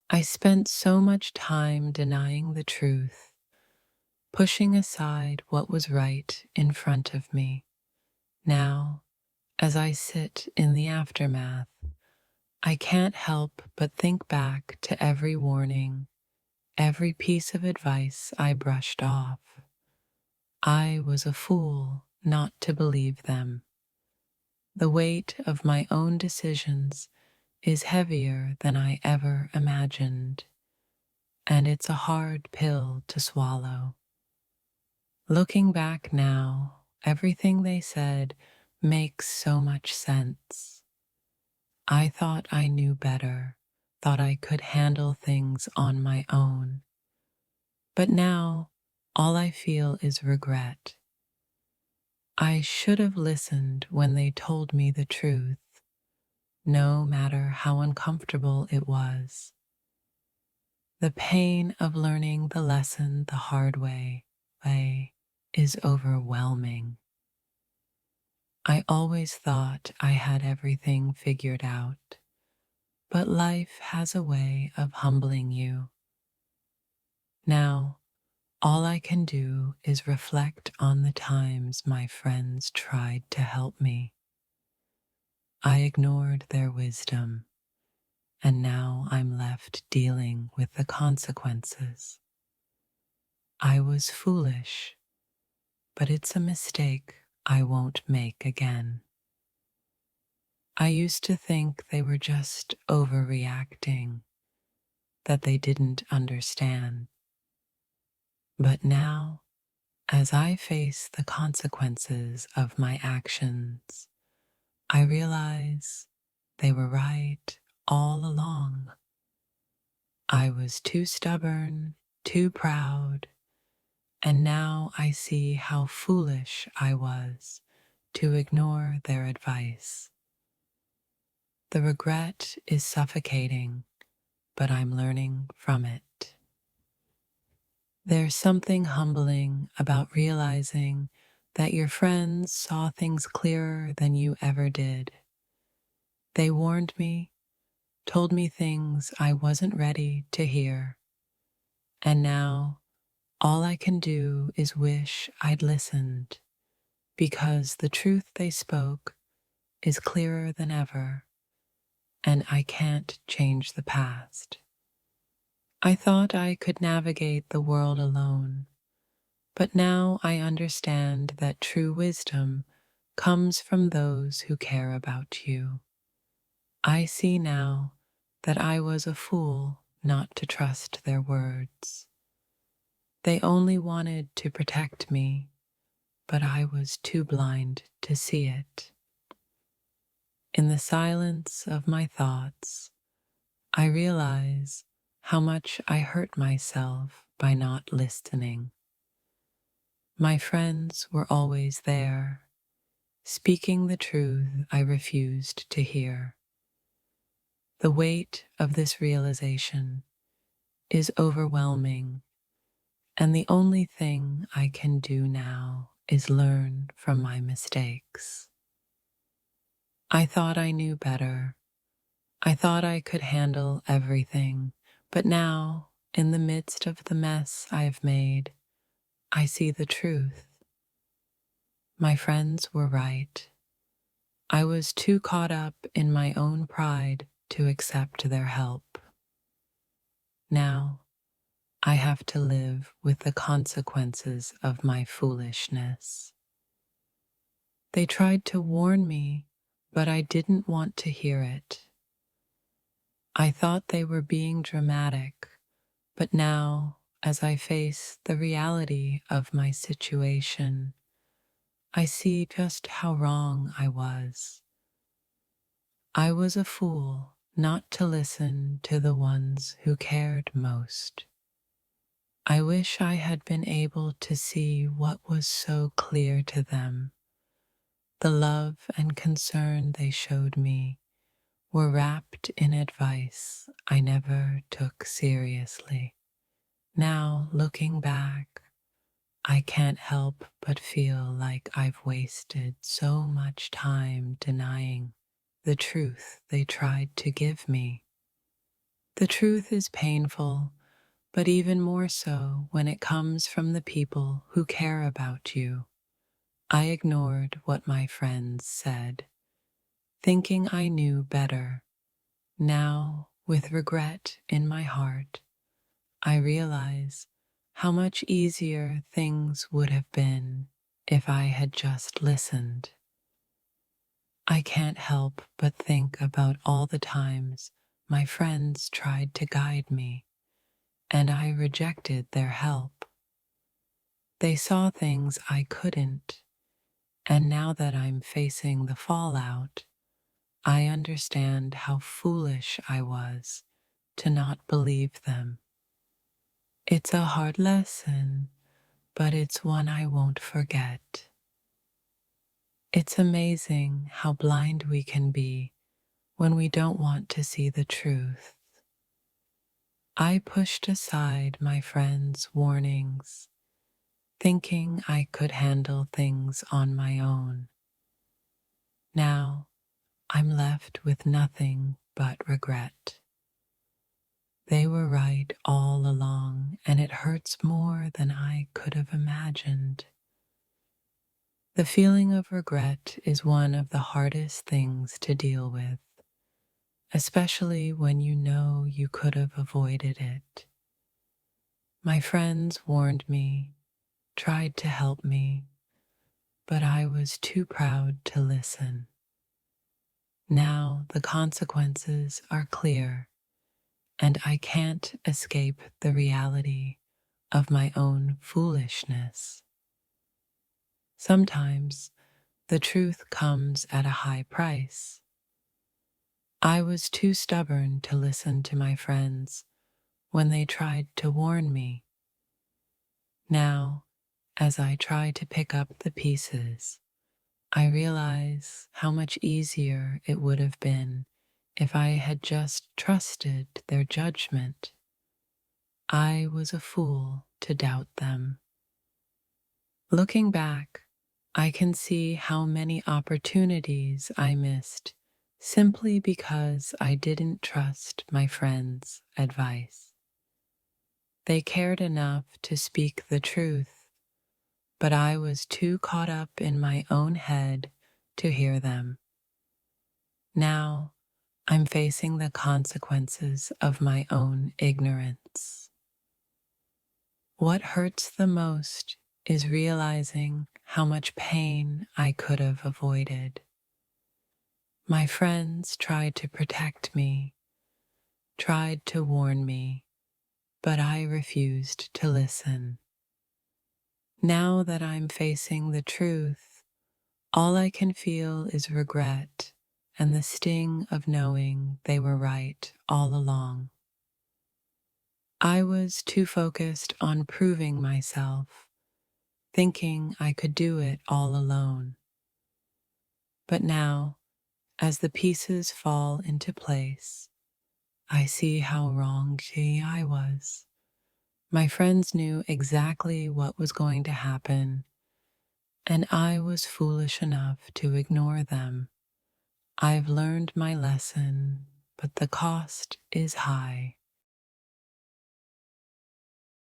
I spent so much time denying the truth, pushing aside what was right in front of me. Now, as I sit in the aftermath, I can't help but think back to every warning, every piece of advice I brushed off. I was a fool not to believe them. The weight of my own decisions is heavier than I ever imagined, and it's a hard pill to swallow. Looking back now, everything they said makes so much sense. I thought I knew better, thought I could handle things on my own. But now, all I feel is regret. I should have listened when they told me the truth, no matter how uncomfortable it was. The pain of learning the lesson the hard way is overwhelming. I always thought I had everything figured out, but life has a way of humbling you. Now, all I can do is reflect on the times my friends tried to help me. I ignored their wisdom, and now I'm left dealing with the consequences. I was foolish, but it's a mistake I won't make again. I used to think they were just overreacting, that they didn't understand. But now, as I face the consequences of my actions, I realize they were right all along. I was too stubborn, too proud, and now I see how foolish I was to ignore their advice. The regret is suffocating, but I'm learning from it. There's something humbling about realizing that your friends saw things clearer than you ever did. They warned me, told me things I wasn't ready to hear, and now all I can do is wish I'd listened, because the truth they spoke is clearer than ever, and I can't change the past. I thought I could navigate the world alone, but now I understand that true wisdom comes from those who care about you. I see now that I was a fool not to trust their words. They only wanted to protect me, but I was too blind to see it. In the silence of my thoughts, I realize how much I hurt myself by not listening. My friends were always there, speaking the truth I refused to hear. The weight of this realization is overwhelming, and the only thing I can do now is learn from my mistakes. I thought I knew better. I thought I could handle everything, but now, in the midst of the mess I've made, I see the truth. My friends were right. I was too caught up in my own pride to accept their help. Now, I have to live with the consequences of my foolishness. They tried to warn me, but I didn't want to hear it. I thought they were being dramatic, but now, as I face the reality of my situation, I see just how wrong I was. I was a fool not to listen to the ones who cared most. I wish I had been able to see what was so clear to them. The love and concern they showed me were wrapped in advice I never took seriously. Now, looking back, I can't help but feel like I've wasted so much time denying the truth they tried to give me. The truth is painful, but even more so when it comes from the people who care about you. I ignored what my friends said, thinking I knew better. Now, with regret in my heart, I realize how much easier things would have been if I had just listened. I can't help but think about all the times my friends tried to guide me, and I rejected their help. They saw things I couldn't, and now that I'm facing the fallout, I understand how foolish I was to not believe them. It's a hard lesson, but it's one I won't forget. It's amazing how blind we can be when we don't want to see the truth. I pushed aside my friends' warnings, thinking I could handle things on my own. Now, I'm left with nothing but regret. They were right all along, and it hurts more than I could have imagined. The feeling of regret is one of the hardest things to deal with, especially when you know you could have avoided it. My friends warned me, tried to help me, but I was too proud to listen. Now the consequences are clear, and I can't escape the reality of my own foolishness. Sometimes the truth comes at a high price. I was too stubborn to listen to my friends when they tried to warn me. Now, as I try to pick up the pieces, I realize how much easier it would have been if I had just trusted their judgment. I was a fool to doubt them. Looking back, I can see how many opportunities I missed simply because I didn't trust my friends' advice. They cared enough to speak the truth, but I was too caught up in my own head to hear them. Now, I'm facing the consequences of my own ignorance. What hurts the most is realizing how much pain I could have avoided. My friends tried to protect me, tried to warn me, but I refused to listen. Now that I'm facing the truth, all I can feel is regret and the sting of knowing they were right all along. I was too focused on proving myself, thinking I could do it all alone. But now, as the pieces fall into place, I see how wrong I was. My friends knew exactly what was going to happen, and I was foolish enough to ignore them. I've learned my lesson, but the cost is high.